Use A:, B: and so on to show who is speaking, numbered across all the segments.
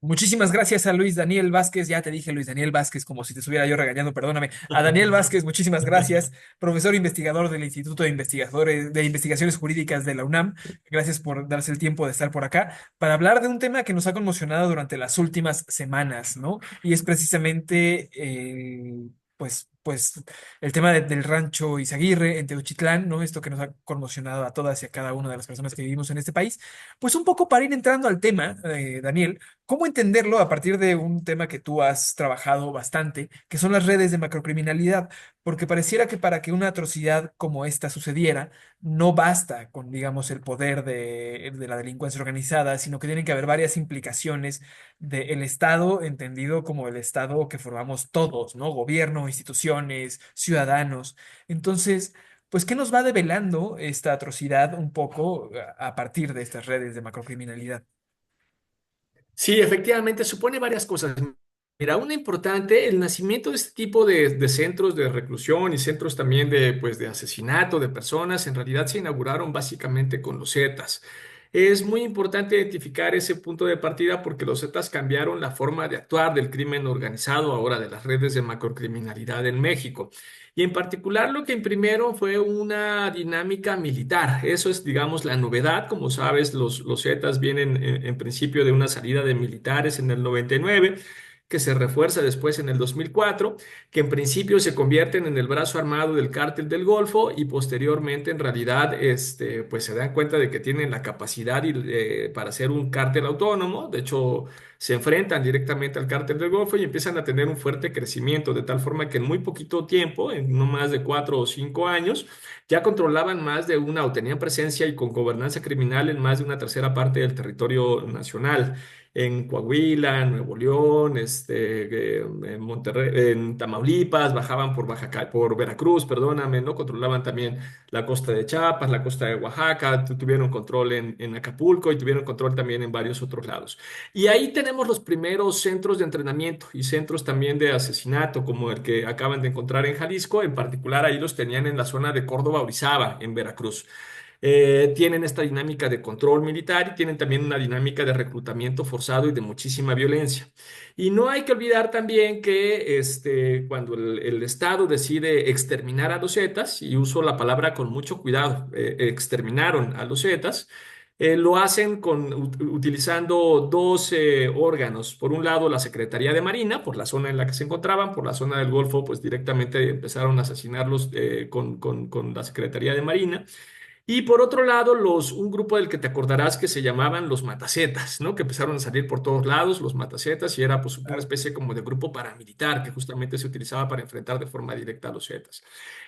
A: Muchísimas gracias a Luis Daniel Vázquez, ya te dije Luis Daniel Vázquez, como si te estuviera yo regañando, perdóname. A Daniel Vázquez, muchísimas gracias, profesor investigador del Instituto de Investigaciones Jurídicas de la UNAM. Gracias por darse el tiempo de estar por acá para hablar de un tema que nos ha conmocionado durante las últimas semanas, ¿no? Y es precisamente pues el tema del rancho Izaguirre en Teuchitlán, ¿no? Esto que nos ha conmocionado a todas y a cada una de las personas que vivimos en este país. Pues un poco para ir entrando al tema, Daniel. ¿Cómo entenderlo a partir de un tema que tú has trabajado bastante, que son las redes de macrocriminalidad? Porque pareciera que para que una atrocidad como esta sucediera, no basta con, digamos, el poder de la delincuencia organizada, sino que tienen que haber varias implicaciones del Estado, entendido como el Estado que formamos todos, ¿no? Gobierno, instituciones, ciudadanos. Entonces, pues, ¿qué nos va develando esta atrocidad un poco a partir de estas redes de macrocriminalidad?
B: Sí, efectivamente, supone varias cosas. Mira, una importante, el nacimiento de este tipo de centros de reclusión y centros también de asesinato de personas, en realidad se inauguraron básicamente con los Zetas. Es muy importante identificar ese punto de partida porque los Zetas cambiaron la forma de actuar del crimen organizado, ahora de las redes de macrocriminalidad en México. Y en particular lo que imprimieron fue una dinámica militar. Eso es, digamos, la novedad. Como sabes, los Zetas vienen en principio de una salida de militares en el 99, que se refuerza después en el 2004, que en principio se convierten en el brazo armado del Cártel del Golfo y posteriormente en realidad pues se dan cuenta de que tienen la capacidad para ser un cártel autónomo. De hecho, se enfrentan directamente al Cártel del Golfo y empiezan a tener un fuerte crecimiento, de tal forma que en muy poquito tiempo, en no más de 4 o 5 años, ya controlaban más de una o tenían presencia y con gobernanza criminal en más de una tercera parte del territorio nacional. En Coahuila, en Nuevo León, en Monterrey, en Tamaulipas, bajaban por Veracruz, perdóname, ¿no? Controlaban también la costa de Chiapas, la costa de Oaxaca, tuvieron control en Acapulco y tuvieron control también en varios otros lados. Y ahí tenemos los primeros centros de entrenamiento y centros también de asesinato, como el que acaban de encontrar en Jalisco. En particular, ahí los tenían en la zona de Córdoba, Orizaba, en Veracruz. Tienen esta dinámica de control militar y tienen también una dinámica de reclutamiento forzado y de muchísima violencia. Y no hay que olvidar también que cuando el Estado decide exterminar a los Zetas, y uso la palabra con mucho cuidado, exterminaron a los Zetas, lo hacen utilizando dos órganos. Por un lado, la Secretaría de Marina, por la zona en la que se encontraban, por la zona del Golfo, pues directamente empezaron a asesinarlos con la Secretaría de Marina. Y por otro lado, un grupo del que te acordarás que se llamaban los Matacetas, ¿no? Que empezaron a salir por todos lados, los Matacetas, y era pues una especie como de grupo paramilitar que justamente se utilizaba para enfrentar de forma directa a los Zetas.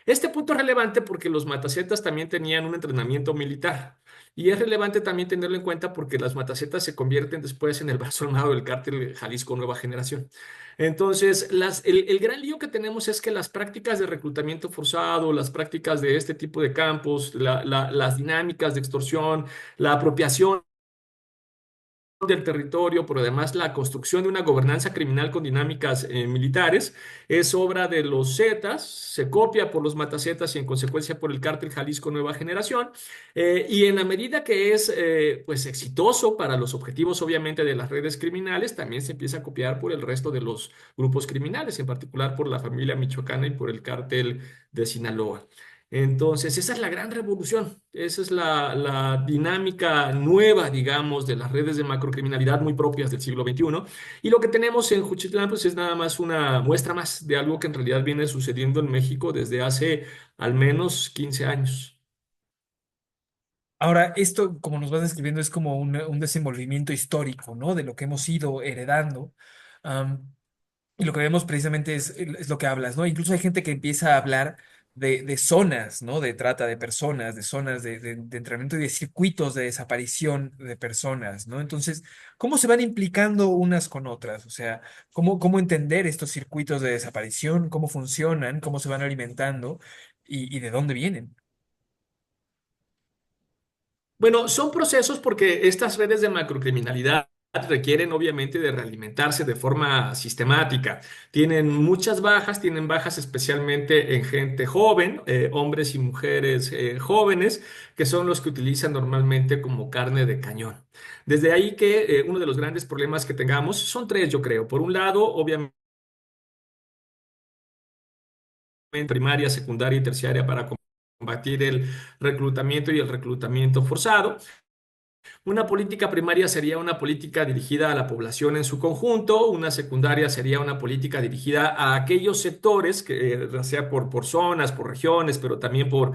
B: Este punto es relevante porque los Matacetas también tenían un entrenamiento militar. Y es relevante también tenerlo en cuenta porque las Matacetas se convierten después en el brazo armado del cártel Jalisco Nueva Generación. Entonces, el gran lío que tenemos es que las prácticas de reclutamiento forzado, las prácticas de este tipo de campos, las dinámicas de extorsión, la apropiación del territorio, pero además la construcción de una gobernanza criminal con dinámicas militares, es obra de los Zetas, se copia por los Matacetas y en consecuencia por el cártel Jalisco Nueva Generación, y en la medida que es pues exitoso para los objetivos obviamente de las redes criminales, también se empieza a copiar por el resto de los grupos criminales, en particular por la familia michoacana y por el cártel de Sinaloa. Entonces, esa es la gran revolución, esa es la dinámica nueva, digamos, de las redes de macrocriminalidad muy propias del siglo XXI. Y lo que tenemos en Juchitlán, pues es nada más una muestra más de algo que en realidad viene sucediendo en México desde hace al menos 15 años.
A: Ahora, esto, como nos vas describiendo, es como un desenvolvimiento histórico, ¿no? De lo que hemos ido heredando. Am, y lo que vemos precisamente es lo que hablas, ¿no? Incluso hay gente que empieza a hablar de zonas, ¿no? De trata de personas, de zonas de entrenamiento y de circuitos de desaparición de personas, ¿no? Entonces, ¿cómo se van implicando unas con otras? O sea, ¿cómo entender estos circuitos de desaparición? ¿Cómo funcionan? ¿Cómo se van alimentando? Y de dónde vienen?
B: Bueno, son procesos porque estas redes de macrocriminalidad requieren obviamente de realimentarse de forma sistemática. Tienen bajas especialmente en gente joven, hombres y mujeres jóvenes, que son los que utilizan normalmente como carne de cañón. Desde ahí que uno de los grandes problemas que tengamos son tres, yo creo. Por un lado, obviamente, primaria, secundaria y terciaria para combatir el reclutamiento y el reclutamiento forzado. Una política primaria sería una política dirigida a la población en su conjunto, una secundaria sería una política dirigida a aquellos sectores, que, ya sea por zonas, por regiones, pero también por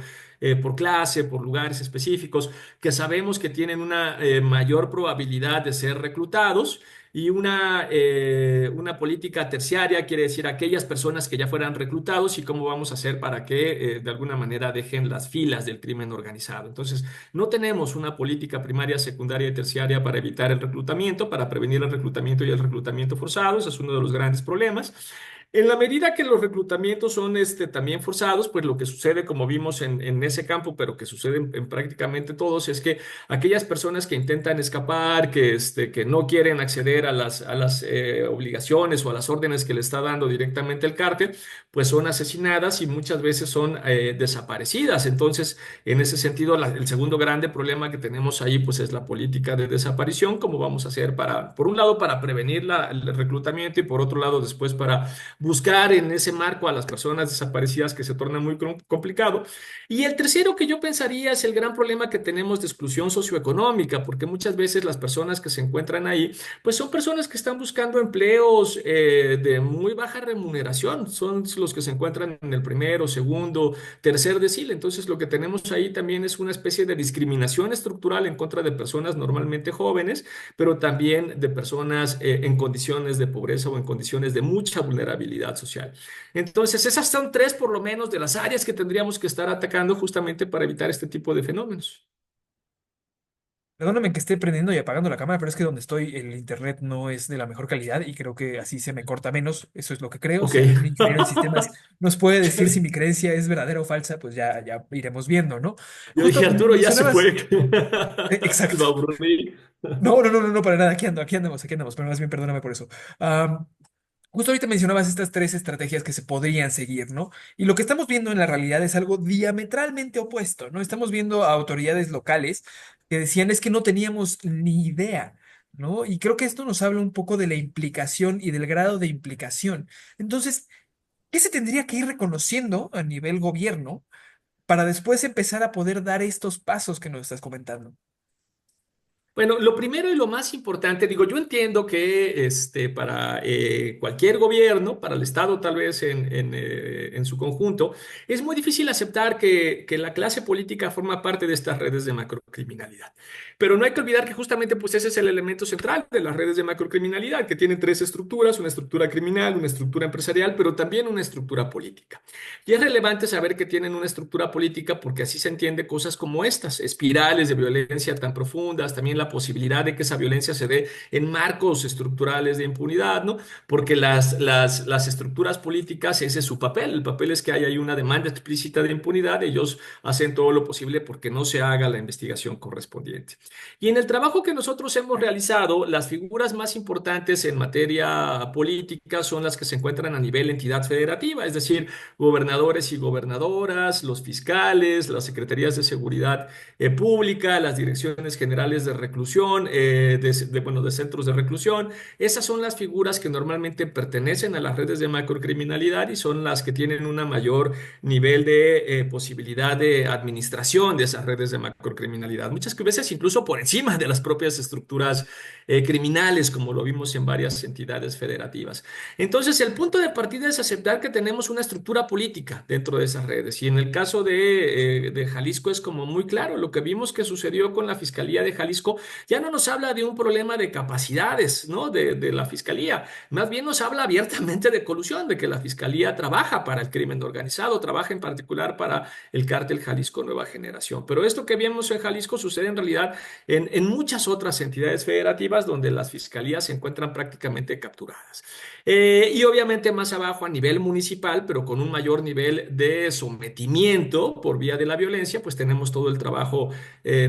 B: clase, por lugares específicos, que sabemos que tienen una mayor probabilidad de ser reclutados. Y una política terciaria quiere decir aquellas personas que ya fueran reclutados y cómo vamos a hacer para que de alguna manera dejen las filas del crimen organizado. Entonces, no tenemos una política primaria, secundaria y terciaria para evitar el reclutamiento, para prevenir el reclutamiento y el reclutamiento forzado. Ese es uno de los grandes problemas. En la medida que los reclutamientos son también forzados, pues lo que sucede, como vimos en ese campo, pero que sucede en prácticamente todos, es que aquellas personas que intentan escapar, que no quieren acceder a las obligaciones o a las órdenes que le está dando directamente el cártel, pues son asesinadas y muchas veces son desaparecidas. Entonces, en ese sentido, el segundo grande problema que tenemos ahí, pues es la política de desaparición. ¿Cómo vamos a hacer para, por un lado, para prevenir el reclutamiento y por otro lado, después para buscar en ese marco a las personas desaparecidas, que se torna muy complicado? Y el tercero que yo pensaría es el gran problema que tenemos de exclusión socioeconómica, porque muchas veces las personas que se encuentran ahí, pues son personas que están buscando empleos de muy baja remuneración, son los que se encuentran en el primero, segundo, tercer decil. Entonces, lo que tenemos ahí también es una especie de discriminación estructural en contra de personas normalmente jóvenes, pero también de personas en condiciones de pobreza o en condiciones de mucha vulnerabilidad social. Entonces, esas son tres por lo menos de las áreas que tendríamos que estar atacando justamente para evitar este tipo de fenómenos.
A: Perdóname que esté prendiendo y apagando la cámara, pero es que donde estoy el internet no es de la mejor calidad y creo que así se me corta menos. Eso es lo que creo.
B: Ok.
A: Si algún ingeniero en sistemas nos puede decir si mi creencia es verdadera o falsa, pues ya iremos viendo, ¿no?
B: Yo dije,
A: Justo
B: Arturo ya se
A: mencionabas,
B: fue. Se
A: exacto.
B: va a aburrir.
A: No, para nada. Aquí andamos, pero más bien perdóname por eso. Justo ahorita mencionabas estas tres estrategias que se podrían seguir, ¿no? Y lo que estamos viendo en la realidad es algo diametralmente opuesto, ¿no? Estamos viendo a autoridades locales que decían es que no teníamos ni idea, ¿no? Y creo que esto nos habla un poco de la implicación y del grado de implicación. Entonces, ¿qué se tendría que ir reconociendo a nivel gobierno para después empezar a poder dar estos pasos que nos estás comentando?
B: Bueno, lo primero y lo más importante, digo, yo entiendo que para cualquier gobierno, para el Estado tal vez en su conjunto, es muy difícil aceptar que la clase política forma parte de estas redes de macrocriminalidad. Pero no hay que olvidar que justamente pues ese es el elemento central de las redes de macrocriminalidad, que tienen tres estructuras: una estructura criminal, una estructura empresarial, pero también una estructura política. Y es relevante saber que tienen una estructura política porque así se entiende cosas como estas, espirales de violencia tan profundas, también la posibilidad de que esa violencia se dé en marcos estructurales de impunidad, ¿no? Porque las estructuras políticas, ese es su papel. El papel es que hay una demanda explícita de impunidad, ellos hacen todo lo posible porque no se haga la investigación correspondiente. Y en el trabajo que nosotros hemos realizado, las figuras más importantes en materia política son las que se encuentran a nivel entidad federativa, es decir, gobernadores y gobernadoras, los fiscales, las secretarías de seguridad pública, las direcciones generales de reclusión, bueno, de centros de reclusión. Esas son las figuras que normalmente pertenecen a las redes de macrocriminalidad y son las que tienen un mayor nivel de posibilidad de administración de esas redes de macrocriminalidad. Muchas veces incluso por encima de las propias estructuras criminales, como lo vimos en varias entidades federativas. Entonces, el punto de partida es aceptar que tenemos una estructura política dentro de esas redes. Y en el caso de Jalisco es como muy claro. Lo que vimos que sucedió con la Fiscalía de Jalisco ya no nos habla de un problema de capacidades, ¿no? De la Fiscalía. Más bien nos habla abiertamente de colusión, de que la Fiscalía trabaja para el crimen organizado, trabaja en particular para el cártel Jalisco Nueva Generación. Pero esto que vimos en Jalisco sucede en realidad en muchas otras entidades federativas donde las fiscalías se encuentran prácticamente capturadas. Y obviamente más abajo a nivel municipal, pero con un mayor nivel de sometimiento por vía de la violencia, pues tenemos todo el trabajo,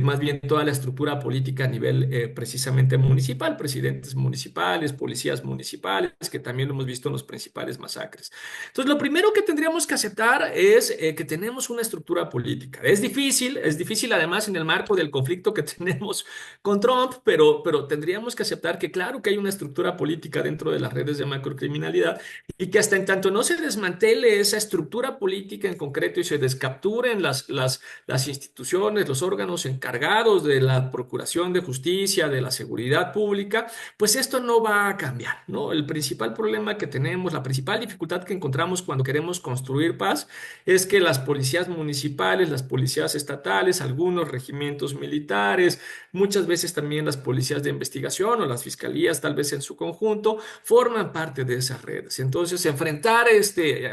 B: más bien toda la estructura política política a nivel precisamente municipal, presidentes municipales, policías municipales, que también lo hemos visto en los principales masacres. Entonces, lo primero que tendríamos que aceptar es que tenemos una estructura política. Es difícil además en el marco del conflicto que tenemos con Trump, pero tendríamos que aceptar que claro que hay una estructura política dentro de las redes de macrocriminalidad y que hasta en tanto no se desmantele esa estructura política en concreto y se descapturen las instituciones, los órganos encargados de la procuración de justicia, de la seguridad pública, pues esto no va a cambiar, ¿no? El principal problema que tenemos, la principal dificultad que encontramos cuando queremos construir paz es que las policías municipales, las policías estatales, algunos regimientos militares, muchas veces también las policías de investigación o las fiscalías, tal vez en su conjunto, forman parte de esas redes. Entonces, enfrentar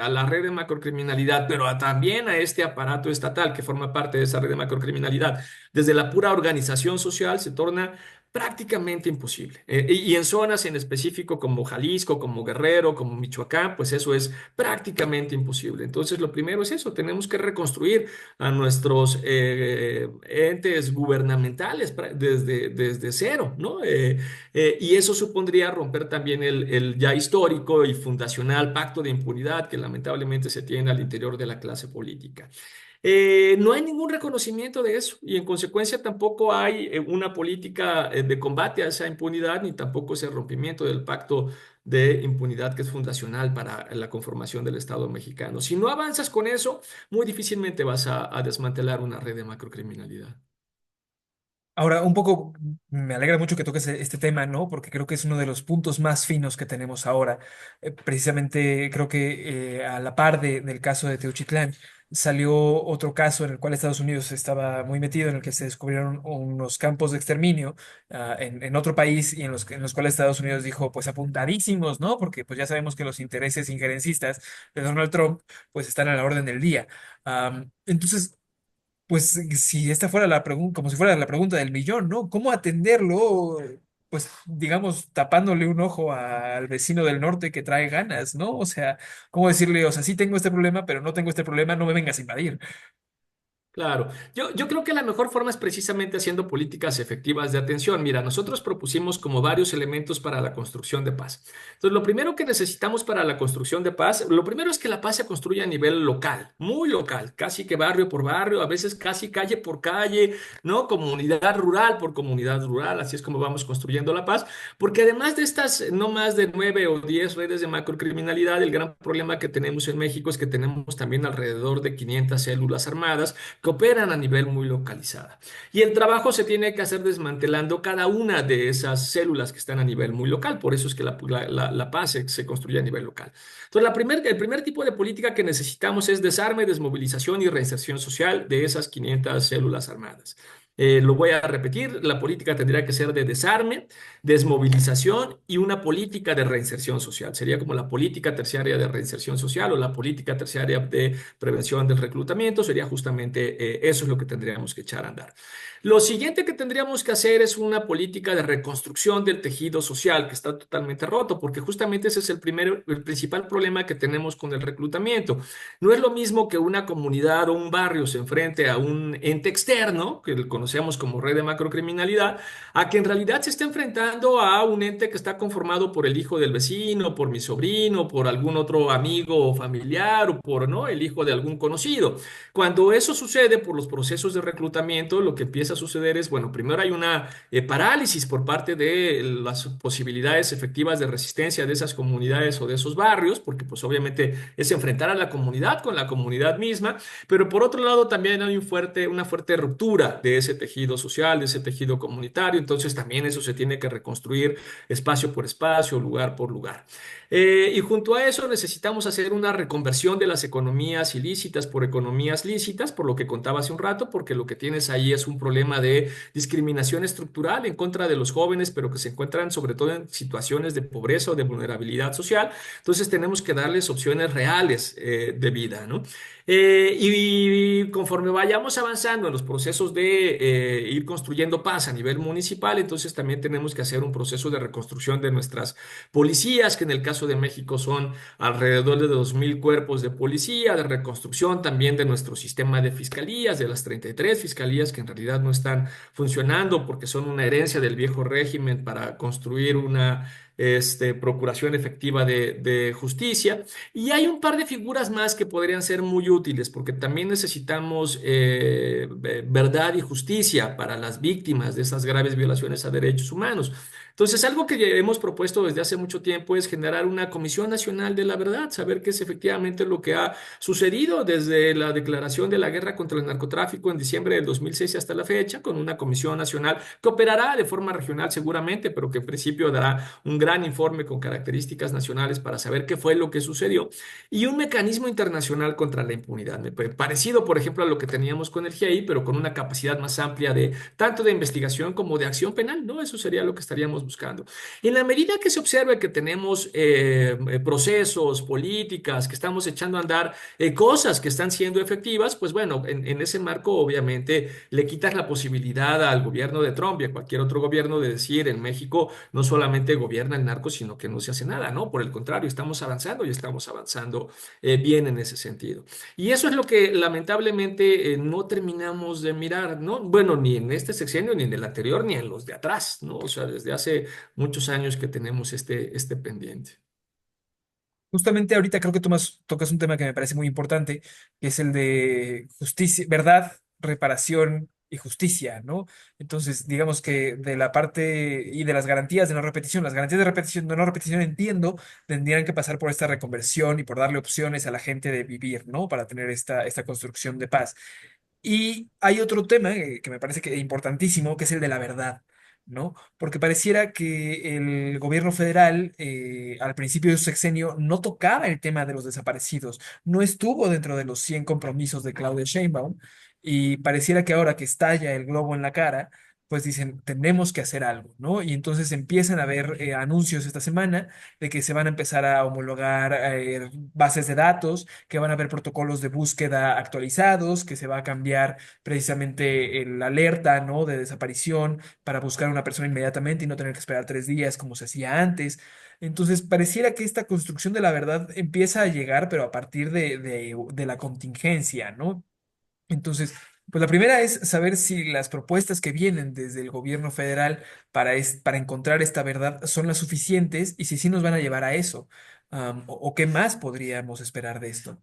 B: a la red de macrocriminalidad, pero también a este aparato estatal que forma parte de esa red de macrocriminalidad, desde la pura organización social, se torna prácticamente imposible. Y en zonas en específico como Jalisco, como Guerrero, como Michoacán, pues eso es prácticamente imposible. Entonces, lo primero es eso, tenemos que reconstruir a nuestros entes gubernamentales desde cero, ¿no? Y eso supondría romper también el ya histórico y fundacional pacto de impunidad que lamentablemente se tiene al interior de la clase política. No hay ningún reconocimiento de eso y en consecuencia tampoco hay una política de combate a esa impunidad ni tampoco ese rompimiento del pacto de impunidad que es fundacional para la conformación del Estado mexicano. Si no avanzas con eso, muy difícilmente vas a desmantelar una red de macrocriminalidad.
A: Ahora, un poco me alegra mucho que toques este tema, ¿no? Porque creo que es uno de los puntos más finos que tenemos ahora. Precisamente creo que a la par del caso de Teuchitlán salió otro caso en el cual Estados Unidos estaba muy metido, en el que se descubrieron unos campos de exterminio en otro país y en los cuales Estados Unidos dijo, pues apuntadísimos, ¿no? Porque pues ya sabemos que los intereses injerencistas de Donald Trump pues están a la orden del día. Entonces, pues si esta fuera la pregunta, como si fuera la pregunta del millón, ¿no? ¿Cómo atenderlo? Pues digamos, tapándole un ojo al vecino del norte que trae ganas, ¿no? O sea, ¿cómo decirle? O sea, sí tengo este problema, pero no tengo este problema, no me vengas a invadir.
B: Claro, yo creo que la mejor forma es precisamente haciendo políticas efectivas de atención. Mira, nosotros propusimos como varios elementos para la construcción de paz. Entonces, lo primero que necesitamos para la construcción de paz, lo primero es que la paz se construya a nivel local, muy local, casi que barrio por barrio, a veces casi calle por calle, ¿no? Comunidad rural por comunidad rural, así es como vamos construyendo la paz, porque además de estas no más de 9 o 10 redes de macrocriminalidad, el gran problema que tenemos en México es que tenemos también alrededor de 500 células armadas que operan a nivel muy localizada. Y el trabajo se tiene que hacer desmantelando cada una de esas células que están a nivel muy local. Por eso es que la paz se construye a nivel local. Entonces, el primer tipo de política que necesitamos es desarme, desmovilización y reinserción social de esas 500 células armadas. Lo voy a repetir, la política tendría que ser de desarme, desmovilización y una política de reinserción social. Sería como la política terciaria de reinserción social o la política terciaria de prevención del reclutamiento, sería justamente eso es lo que tendríamos que echar a andar. Lo siguiente que tendríamos que hacer es una política de reconstrucción del tejido social que está totalmente roto, porque justamente ese es el principal problema que tenemos con el reclutamiento. No es lo mismo que una comunidad o un barrio se enfrente a un ente externo, que conocemos como red de macrocriminalidad, a que en realidad se está enfrentando a un ente que está conformado por el hijo del vecino, por mi sobrino, por algún otro amigo o familiar o por, ¿no?, el hijo de algún conocido. Cuando eso sucede por los procesos de reclutamiento, lo que empieza a suceder es, bueno, primero hay una parálisis por parte de las posibilidades efectivas de resistencia de esas comunidades o de esos barrios, porque pues obviamente es enfrentar a la comunidad con la comunidad misma, pero por otro lado también hay una fuerte ruptura de ese tejido social, de ese tejido comunitario, entonces también eso se tiene que reconstruir espacio por espacio, lugar por lugar. Y junto a eso necesitamos hacer una reconversión de las economías ilícitas por economías lícitas, por lo que contaba hace un rato, porque lo que tienes ahí es un problema de discriminación estructural en contra de los jóvenes, pero que se encuentran sobre todo en situaciones de pobreza o de vulnerabilidad social. Entonces tenemos que darles opciones reales de vida, ¿no? Y conforme vayamos avanzando en los procesos de ir construyendo paz a nivel municipal, entonces también tenemos que hacer un proceso de reconstrucción de nuestras policías, que en el caso de México son alrededor de 2.000 cuerpos de policía, de reconstrucción también de nuestro sistema de fiscalías, de las 33 fiscalías, que en realidad no están funcionando porque son una herencia del viejo régimen para construir una procuración efectiva de justicia. Y hay un par de figuras más que podrían ser muy útiles porque también necesitamos verdad y justicia para las víctimas de esas graves violaciones a derechos humanos. Entonces, algo que hemos propuesto desde hace mucho tiempo es generar una Comisión Nacional de la Verdad, saber qué es efectivamente lo que ha sucedido desde la declaración de la guerra contra el narcotráfico en diciembre del 2006 hasta la fecha, con una Comisión Nacional que operará de forma regional seguramente, pero que en principio dará un gran informe con características nacionales para saber qué fue lo que sucedió, y un mecanismo internacional contra la impunidad, parecido, por ejemplo, a lo que teníamos con el GIEI, pero con una capacidad más amplia de tanto de investigación como de acción penal, ¿no? Eso sería lo que estaríamos buscando. En la medida que se observe que tenemos procesos, políticas, que estamos echando a andar cosas que están siendo efectivas, pues bueno, en ese marco obviamente le quitas la posibilidad al gobierno de Trump y a cualquier otro gobierno de decir en México no solamente gobierna el narco, sino que no se hace nada, ¿no? Por el contrario, estamos avanzando y estamos avanzando bien en ese sentido. Y eso es lo que lamentablemente no terminamos de mirar, ¿no? Bueno, ni en este sexenio, ni en el anterior, ni en los de atrás, ¿no? O sea, desde hace muchos años que tenemos este pendiente.
A: Justamente ahorita creo que tocas un tema que me parece muy importante, que es el de justicia, verdad, reparación y justicia, ¿no? Entonces, digamos que de la parte y de las garantías de no repetición, las garantías de no repetición entiendo, tendrían que pasar por esta reconversión y por darle opciones a la gente de vivir, ¿no? Para tener esta construcción de paz. Y hay otro tema que me parece que importantísimo, que es el de la verdad, ¿no? Porque pareciera que el gobierno federal al principio de su sexenio no tocaba el tema de los desaparecidos, no estuvo dentro de los 100 compromisos de Claudia Sheinbaum y pareciera que ahora que estalla el globo en la cara, pues dicen, tenemos que hacer algo, ¿no? Y entonces empiezan a haber anuncios esta semana de que se van a empezar a homologar bases de datos, que van a haber protocolos de búsqueda actualizados, que se va a cambiar precisamente el alerta, ¿no? De desaparición para buscar a una persona inmediatamente y no tener que esperar 3 días como se hacía antes. Entonces, pareciera que esta construcción de la verdad empieza a llegar, pero a partir de la contingencia, ¿no? Entonces, pues la primera es saber si las propuestas que vienen desde el gobierno federal para encontrar esta verdad son las suficientes y si sí nos van a llevar a eso. O qué más podríamos esperar de esto.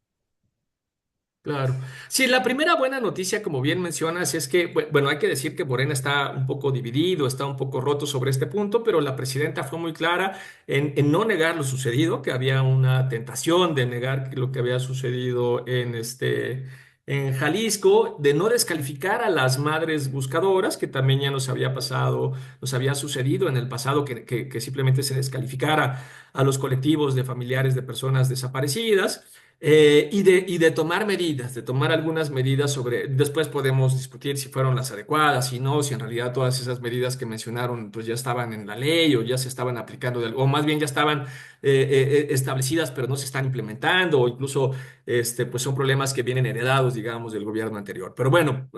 B: Claro. Sí, la primera buena noticia, como bien mencionas, es que, bueno, hay que decir que Morena está un poco dividido, está un poco roto sobre este punto, pero la presidenta fue muy clara en no negar lo sucedido, que había una tentación de negar lo que había sucedido en Jalisco, de no descalificar a las madres buscadoras, que también ya nos había pasado, nos había sucedido en el pasado, que simplemente se descalificara a los colectivos de familiares de personas desaparecidas. Y de tomar medidas, de tomar algunas medidas sobre, después podemos discutir si fueron las adecuadas, si no, si en realidad todas esas medidas que mencionaron pues ya estaban en la ley o ya se estaban aplicando, o más bien ya estaban establecidas pero no se están implementando, o incluso pues son problemas que vienen heredados, digamos, del gobierno anterior. Pero bueno,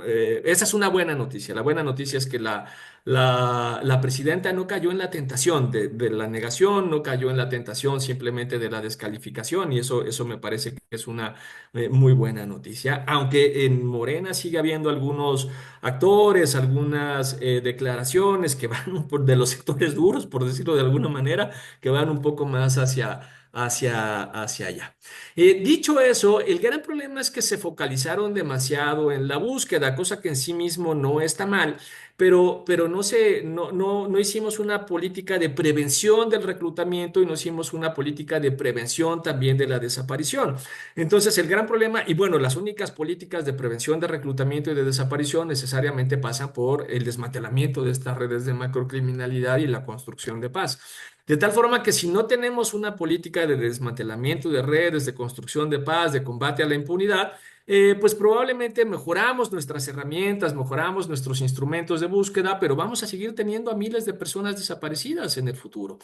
B: esa es una buena noticia. La buena noticia es que la presidenta no cayó en la tentación de la negación, no cayó en la tentación simplemente de la descalificación, y eso me parece que es una muy buena noticia. Aunque en Morena sigue habiendo algunos actores, algunas declaraciones que van de los sectores duros, por decirlo de alguna manera, que van un poco más hacia allá. Dicho eso, el gran problema es que se focalizaron demasiado en la búsqueda, cosa que en sí mismo no está mal, pero no hicimos una política de prevención del reclutamiento y no hicimos una política de prevención también de la desaparición. Entonces, el gran problema, y bueno, las únicas políticas de prevención de reclutamiento y de desaparición necesariamente pasan por el desmantelamiento de estas redes de macrocriminalidad y la construcción de paz. De tal forma que si no tenemos una política de desmantelamiento de redes, de construcción de paz, de combate a la impunidad, pues probablemente mejoramos nuestras herramientas, mejoramos nuestros instrumentos de búsqueda, pero vamos a seguir teniendo a miles de personas desaparecidas en el futuro.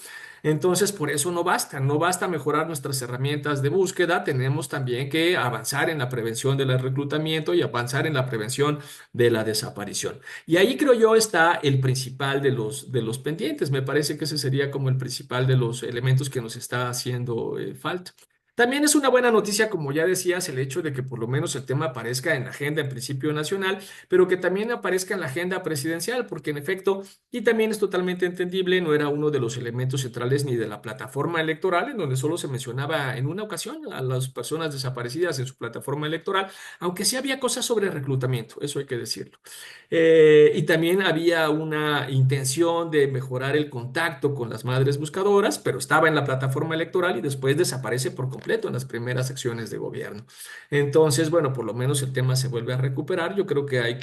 B: Entonces, por eso no basta mejorar nuestras herramientas de búsqueda, tenemos también que avanzar en la prevención del reclutamiento y avanzar en la prevención de la desaparición. Y ahí creo yo está el principal de los pendientes. Me parece que ese sería como el principal de los elementos que nos está haciendo falta. También es una buena noticia, como ya decías, el hecho de que por lo menos el tema aparezca en la agenda en principio nacional, pero que también aparezca en la agenda presidencial, porque en efecto, y también es totalmente entendible, no era uno de los elementos centrales ni de la plataforma electoral, en donde solo se mencionaba en una ocasión a las personas desaparecidas en su plataforma electoral, aunque sí había cosas sobre reclutamiento, eso hay que decirlo. Y también había una intención de mejorar el contacto con las madres buscadoras, pero estaba en la plataforma electoral y después desaparece por completo en las primeras acciones de gobierno. Entonces, bueno, por lo menos el tema se vuelve a recuperar. Yo creo que hay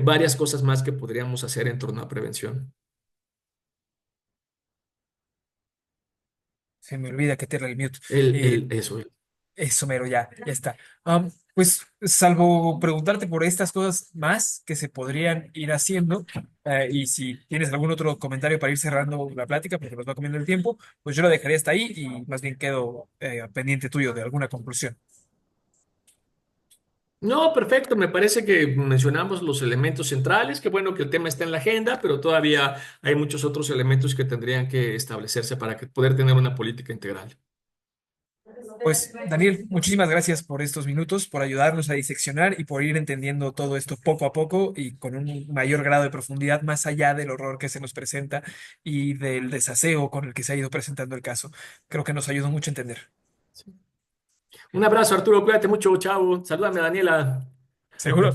B: varias cosas más que podríamos hacer en torno a prevención.
A: Se me olvida que te el mute. Eh,
B: Eso.
A: Eso mero, ya está. Pues salvo preguntarte por estas cosas más que se podrían ir haciendo, y si tienes algún otro comentario para ir cerrando la plática, porque nos va comiendo el tiempo, pues yo lo dejaría hasta ahí y más bien quedo pendiente tuyo de alguna conclusión.
B: No, perfecto. Me parece que mencionamos los elementos centrales. Qué bueno que el tema está en la agenda, pero todavía hay muchos otros elementos que tendrían que establecerse para poder tener una política integral.
A: Pues Daniel, muchísimas gracias por estos minutos, por ayudarnos a diseccionar y por ir entendiendo todo esto poco a poco y con un mayor grado de profundidad más allá del horror que se nos presenta y del desaseo con el que se ha ido presentando el caso. Creo que nos ayudó mucho a entender.
B: Un abrazo, Arturo. Cuídate mucho. Chao. Salúdame a Daniela.
A: Seguro.